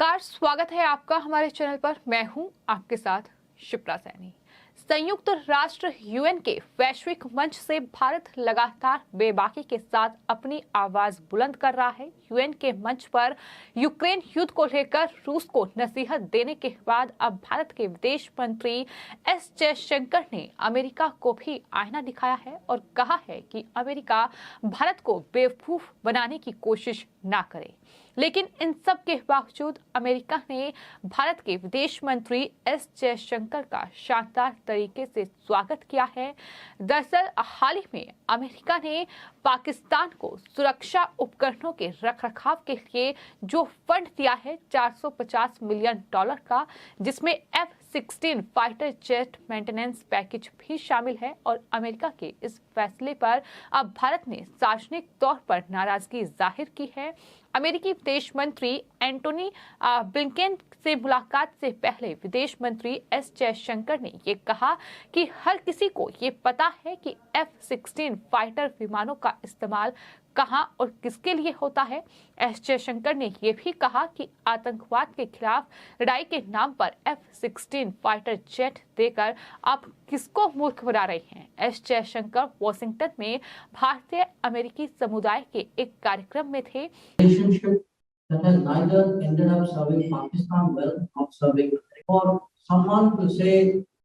नमस्कार, स्वागत है आपका हमारे चैनल पर। मैं हूं आपके साथ शिप्रा सैनी। संयुक्त राष्ट्र यूएन के वैश्विक मंच से भारत लगातार बेबाकी के साथ अपनी आवाज बुलंद कर रहा है। यूएन के मंच पर यूक्रेन युद्ध को लेकर रूस को नसीहत देने के बाद अब भारत के विदेश मंत्री एस जयशंकर ने अमेरिका को भी आईना दिखाया है और कहा है कि अमेरिका भारत को बेवकूफ बनाने की कोशिश ना करे। लेकिन इन सब के बावजूद अमेरिका ने भारत के विदेश मंत्री एस जयशंकर का शानदार तरीके से स्वागत किया है। दरअसल हाल ही में अमेरिका ने पाकिस्तान को सुरक्षा उपकरणों के रखरखाव के लिए जो फंड दिया है $450 मिलियन का, जिसमें F-16 fighter jet maintenance package भी शामिल है। और अमेरिका के इस फैसले पर अब भारत ने सार्वजनिक तौर पर नाराजगी जाहिर की है। अमेरिकी विदेश मंत्री एंटोनी ब्लिंकेन से मुलाकात से पहले विदेश मंत्री एस जयशंकर ने ये कहा कि हर किसी को ये पता है कि F-16 फाइटर विमानों का इस्तेमाल कहां और किसके लिए होता है। एस जयशंकर ने यह भी कहा कि आतंकवाद के खिलाफ लड़ाई के नाम पर F-16 फाइटर जेट देकर आप किसको मूर्ख बना रहे हैं। एस जयशंकर वॉशिंगटन में भारतीय अमेरिकी समुदाय के एक कार्यक्रम में थे। That has neither ended up serving Pakistan well, not serving. For someone to say,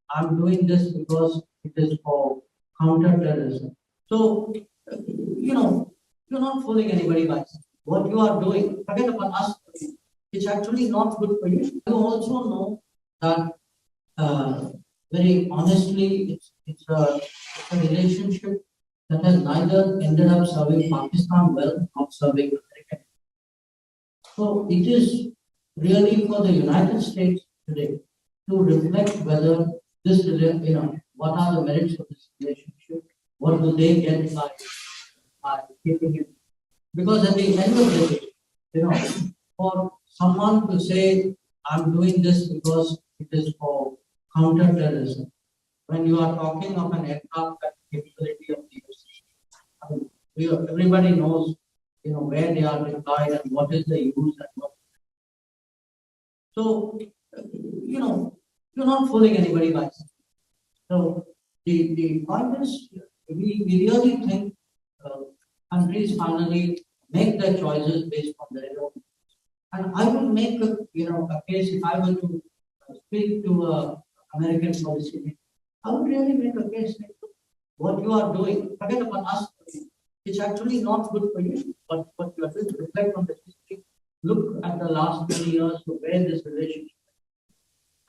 I'm doing this because it is for counter-terrorism. So, you're not fooling anybody by saying what you are doing. Forget about us. It's actually not good for you. You also know that very honestly, it's a relationship that has neither ended up serving Pakistan well, not serving America. So it is really for the United States today to reflect whether this, what are the merits of this relationship, what do they get by keeping it. Because at the end of the day, for someone to say, I'm doing this because it is for counter-terrorism, when you are talking of an aircraft capability of the US, everybody knows where they are deployed and what is the use and what. So, you're not fooling anybody by saying. So, the point is, we really think countries finally make their choices based on their own. And I would make a case if I were to speak to an American policy. I would really make a case like, what you are doing, forget about us. It's actually not good for you, but what you are doing, reflect on the history, look at the last 20 years of where this relationship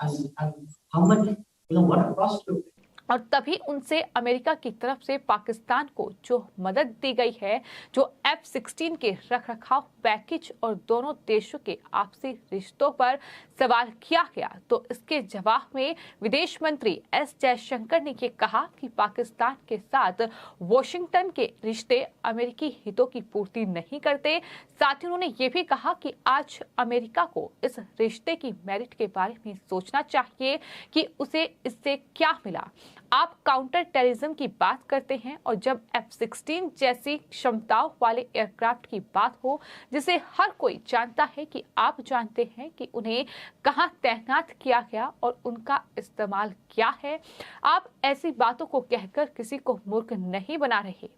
and how much, what a cost to. और तभी उनसे America की तरफ से पाकिस्तान को जो मदद दी गई है, जो F-16 के रखरखाव पैकेज और दोनों देशों के आपसी रिश्तों पर सवाल किया गया, तो इसके जवाब में विदेश मंत्री एस जयशंकर ने ये कहा कि पाकिस्तान के साथ वॉशिंगटन के रिश्ते अमेरिकी हितों की पूर्ति नहीं करते। साथ ही उन्होंने ये भी कहा कि आज अमेरिका को इस रिश्ते की मेरिट के बारे में सोचना चाहिए कि उसे इससे क्या मिला। आप काउंटर टेररिज्म की बात करते हैं और जब F-16 जैसी क्षमताओं वाले एयरक्राफ्ट की बात हो, जिसे हर कोई जानता है कि आप जानते हैं कि उन्हें कहां तैनात किया गया और उनका इस्तेमाल क्या है, आप ऐसी बातों को कहकर किसी को मूर्ख नहीं बना रहे।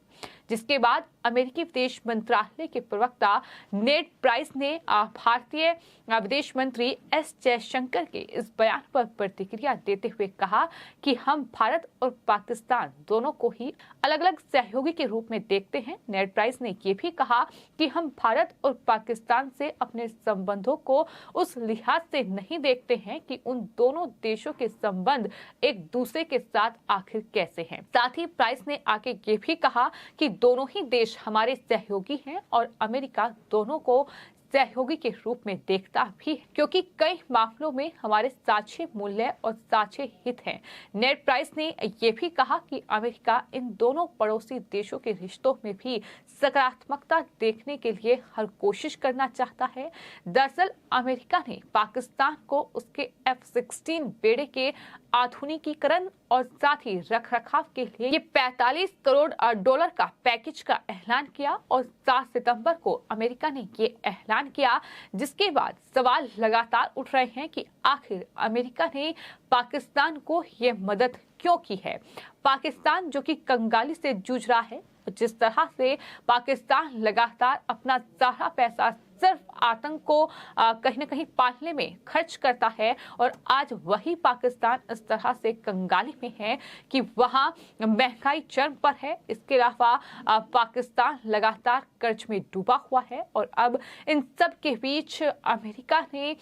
जिसके बाद अमेरिकी विदेश मंत्रालय के प्रवक्ता नेड प्राइस ने भारतीय विदेश मंत्री एस जयशंकर के इस बयान पर प्रतिक्रिया देते हुए कहा कि हम भारत और पाकिस्तान दोनों को ही अलग अलग सहयोगी के रूप में देखते हैं। नेड प्राइस ने ये भी कहा कि हम भारत और पाकिस्तान से अपने संबंधों को उस लिहाज से नहीं देखते हैं कि उन दोनों देशों के संबंध एक दूसरे के साथ आखिर कैसे हैं। साथ ही प्राइस ने आगे ये भी कहा कि दोनों ही देश हमारे सहयोगी हैं और अमेरिका दोनों को सहयोगी के रूप में देखता भी है, क्योंकि कई मामलों में हमारे साझे मूल्य और साझे हित हैं। नेड प्राइस ने यह भी कहा कि अमेरिका इन दोनों पड़ोसी देशों के रिश्तों में भी सकारात्मकता देखने के लिए हर कोशिश करना चाहता है। दरअसल अमेरिका ने पाकिस्तान को उसके F-16 बेड़े के आधुनिकीकरण और साथ ही रखरखाव के लिए ये $45 करोड़ का पैकेज का ऐलान किया और 7 सितंबर को अमेरिका ने ये ऐलान ऐलान किया, जिसके बाद सवाल लगातार उठ रहे हैं कि आखिर अमेरिका ने पाकिस्तान को ये मदद क्यों की है। पाकिस्तान जो कि कंगाली से जूझ रहा है, जिस तरह से पाकिस्तान लगातार अपना सारा पैसा सिर्फ आतंक को कहीं न कहीं पालने में खर्च करता है, और आज वही पाकिस्तान इस तरह से कंगाली में है कि वहां महंगाई चरम पर है। इसके अलावा पाकिस्तान लगातार कर्ज में डूबा हुआ है, और अब इन सब के बीच अमेरिका ने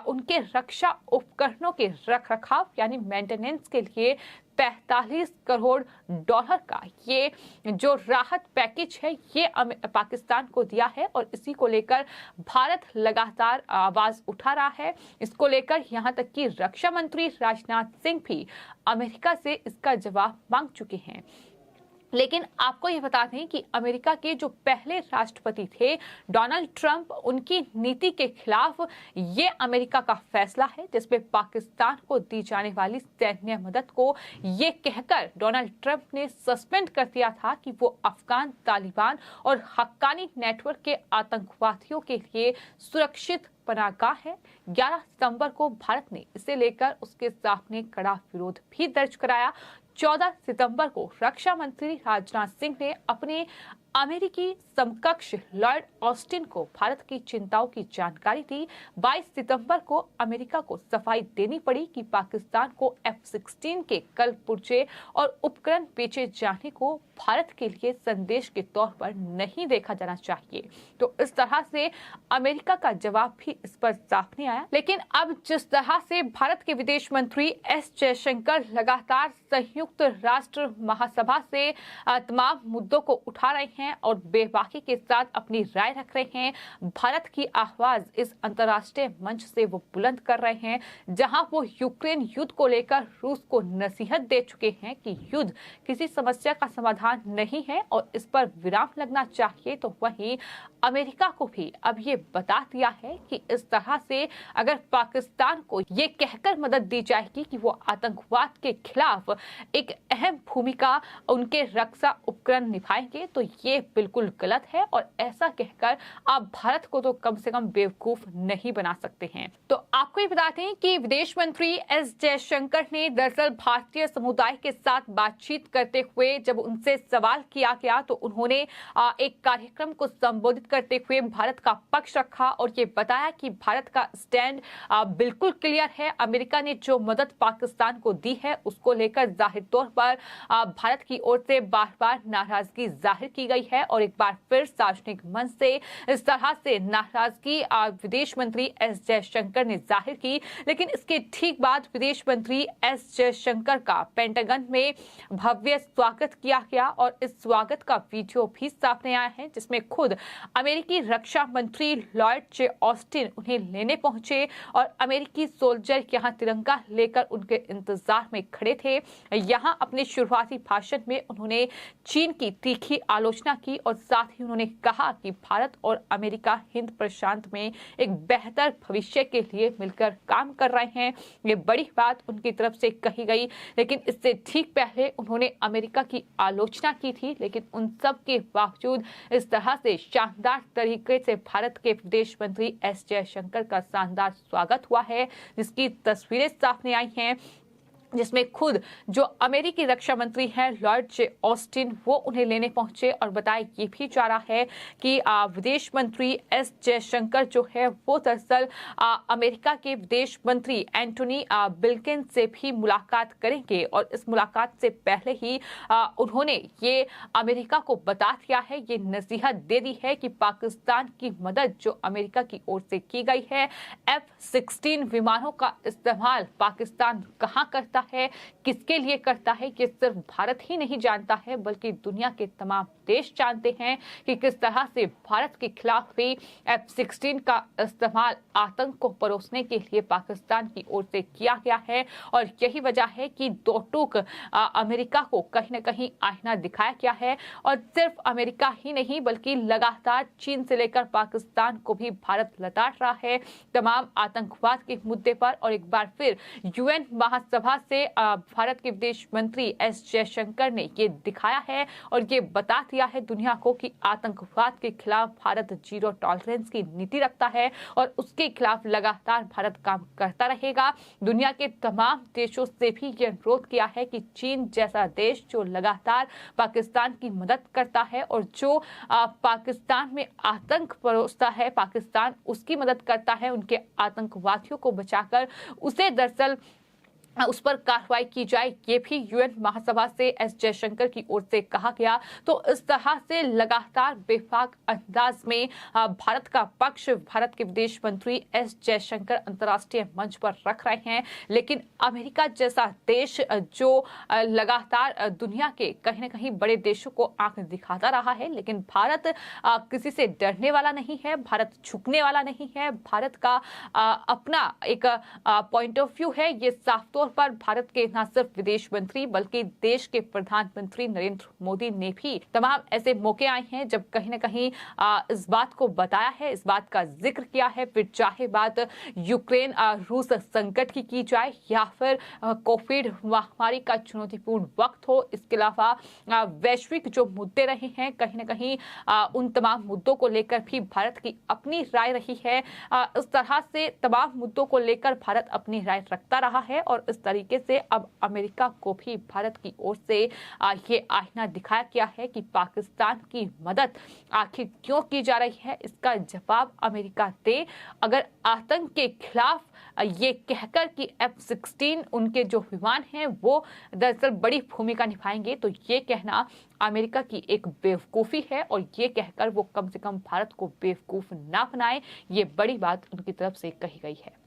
उनके रक्षा उपकरणों के रखरखाव यानी मेंटेनेंस के लिए 45 करोड़ डॉलर का ये जो राहत पैकेज है ये पाकिस्तान को दिया है, और इसी को लेकर भारत लगातार आवाज उठा रहा है। इसको लेकर यहां तक कि रक्षा मंत्री राजनाथ सिंह भी अमेरिका से इसका जवाब मांग चुके हैं। लेकिन आपको यह बता दें कि अमेरिका के जो पहले राष्ट्रपति थे डोनाल्ड ट्रंप, उनकी नीति के खिलाफ ये अमेरिका का फैसला है, जिसमें पाकिस्तान को दी जाने वाली सैन्य मदद को ये कहकर डोनाल्ड ट्रंप ने सस्पेंड कर दिया था कि वो अफगान तालिबान और हक्कानी नेटवर्क के आतंकवादियों के लिए सुरक्षित पनाहगाह है। 11 सितंबर को भारत ने इसे लेकर उसके सामने कड़ा विरोध भी दर्ज कराया। 14 सितंबर को रक्षा मंत्री राजनाथ सिंह ने अपने अमेरिकी समकक्ष लॉर्ड ऑस्टिन को भारत की चिंताओं की जानकारी दी। 22 सितंबर को अमेरिका को सफाई देनी पड़ी कि पाकिस्तान को F-16 के कल पुर्जे और उपकरण बेचे जाने को भारत के लिए संदेश के तौर पर नहीं देखा जाना चाहिए। तो इस तरह से अमेरिका का जवाब भी इस पर सामने आया। लेकिन अब जिस तरह से भारत के विदेश मंत्री एस जयशंकर लगातार संयुक्त राष्ट्र महासभा से तमाम मुद्दों को उठा रहे हैं और बेबाकी के साथ अपनी राय रख रहे हैं, भारत की आवाज इस अंतर्राष्ट्रीय मंच से वो बुलंद कर रहे हैं, जहां वो यूक्रेन युद्ध को लेकर रूस को नसीहत दे चुके हैं कि युद्ध किसी समस्या का समाधान नहीं है और इस पर विराम लगना चाहिए। तो वहीं अमेरिका को भी अब ये बता दिया है कि इस तरह से अगर पाकिस्तान को ये कहकर मदद दी जाएगी कि वो आतंकवाद के खिलाफ एक अहम भूमिका उनके रक्षा उपकरण निभाएंगे, तो ये बिल्कुल गलत है, और ऐसा कहकर आप भारत को तो कम से कम बेवकूफ नहीं बना सकते हैं। तो आपको ये बता दें कि विदेश मंत्री एस जयशंकर ने दरअसल भारतीय समुदाय के साथ बातचीत करते हुए जब उनसे सवाल किया गया तो उन्होंने एक कार्यक्रम को संबोधित करते हुए भारत का पक्ष रखा और ये बताया कि भारत का स्टैंड बिल्कुल क्लियर है। अमेरिका ने जो मदद पाकिस्तान को दी है उसको लेकर जाहिर तौर पर भारत की ओर से बार बार नाराजगी जाहिर की गई है, और एक बार फिर सार्वजनिक मंच से इस तरह से नाराजगी विदेश मंत्री एस जयशंकर ने जाहिर की। लेकिन इसके ठीक बाद विदेश मंत्री एस जयशंकर का पेंटागन में भव्य स्वागत किया गया, और इस स्वागत का वीडियो भी सामने आया है, जिसमें खुद अमेरिकी रक्षा मंत्री लॉर्ड जे ऑस्टिन उन्हें लेने पहुंचे और अमेरिकी सोल्जर यहां तिरंगा लेकर उनके इंतजार में खड़े थे। यहां अपने शुरुआती भाषण में उन्होंने चीन की तीखी आलोचना की और साथ ही उन्होंने कहा कि भारत और अमेरिका हिंद प्रशांत में एक बेहतर भविष्य के लिए मिलकर काम कर रहे हैं। ये बड़ी बात उनकी तरफ से कही गई, लेकिन इससे ठीक पहले उन्होंने अमेरिका की आलोचना की थी। लेकिन उन सब के बावजूद इस तरह से शानदार तरीके से भारत के विदेश मंत्री एस जयशंकर का शानदार स्वागत हुआ है, जिसकी तस्वीरें सामने आई हैं, जिसमें खुद जो अमेरिकी रक्षा मंत्री हैं लॉर्ड जे ऑस्टिन वो उन्हें लेने पहुंचे। और बताया ये भी जा रहा है कि विदेश मंत्री एस जयशंकर जो है वो दरअसल अमेरिका के विदेश मंत्री एंटोनी ब्लिंकन से भी मुलाकात करेंगे, और इस मुलाकात से पहले ही उन्होंने ये अमेरिका को बता दिया है, ये नसीहत दे दी है कि पाकिस्तान की मदद जो अमेरिका की ओर से की गई है, F-16 विमानों का इस्तेमाल पाकिस्तान कहाँ करता है, किसके लिए करता है, ये सिर्फ भारत ही नहीं जानता है बल्कि दुनिया के तमाम देश जानते हैं कि किस तरह से भारत के खिलाफ भी F-16 का इस्तेमाल आतंक को परोसने के लिए पाकिस्तान की ओर से किया गया है। और यही वजह है कि दो टूक अमेरिका को कहीं न कहीं आईना दिखाया गया है, और सिर्फ अमेरिका ही नहीं बल्कि लगातार चीन से लेकर पाकिस्तान को भी भारत लताड़ रहा है तमाम आतंकवाद के मुद्दे पर। और एक बार फिर UN महासभा से से भारत के विदेश मंत्री एस जयशंकर ने ये दिखाया है और ये बता दिया है दुनिया को कि आतंकवाद के खिलाफ भारत जीरो टॉलरेंस की नीति रखता है और उसके खिलाफ लगातार भारत काम करता रहेगा। दुनिया के तमाम देशों से भी ये अनुरोध किया है कि चीन जैसा देश जो लगातार पाकिस्तान की मदद करता है और जो पाकिस्तान में आतंक परोसता है, पाकिस्तान उसकी मदद करता है, उनके आतंकवादियों को बचाकर उसे दरअसल उस पर कार्रवाई की जाए, ये भी यूएन महासभा से एस जयशंकर की ओर से कहा गया। तो इस तरह से लगातार बेफाक अंदाज में भारत का पक्ष भारत के विदेश मंत्री एस जयशंकर अंतर्राष्ट्रीय मंच पर रख रहे हैं। लेकिन अमेरिका जैसा देश जो लगातार दुनिया के कहीं न कहीं बड़े देशों को आंख दिखाता रहा है, लेकिन भारत किसी से डरने वाला नहीं है, भारत झुकने वाला नहीं है। भारत का अपना एक पॉइंट ऑफ व्यू है। ये साफ तौर पर भारत के न सिर्फ विदेश मंत्री बल्कि देश के प्रधानमंत्री नरेंद्र मोदी ने भी तमाम ऐसे मौके आए हैं जब कहीं न कहीं इस बात को बताया है, इस बात का जिक्र किया है, फिर चाहे बात यूक्रेन रूस संकट की जाए या फिर कोविड महामारी का चुनौतीपूर्ण वक्त हो, इसके अलावा वैश्विक जो मुद्दे रहे हैं कहीं न कहीं उन तमाम मुद्दों को लेकर भी भारत की अपनी राय रही है। इस तरह से तमाम मुद्दों को लेकर भारत अपनी राय रखता रहा है और इस तरीके से अब अमेरिका को भी भारत की ओर से ये आईना दिखाया गया है कि पाकिस्तान की मदद आखिर क्यों की जा रही है, इसका जवाब अमेरिका दे। अगर आतंक के खिलाफ ये कहकर कि F-16 उनके जो विमान हैं वो दरअसल बड़ी भूमिका निभाएंगे, तो ये कहना अमेरिका की एक बेवकूफ़ी है और ये कहकर वो कम से कम भारत को बेवकूफ़ ना बनाए, ये बड़ी बात उनकी तरफ से कही गई है।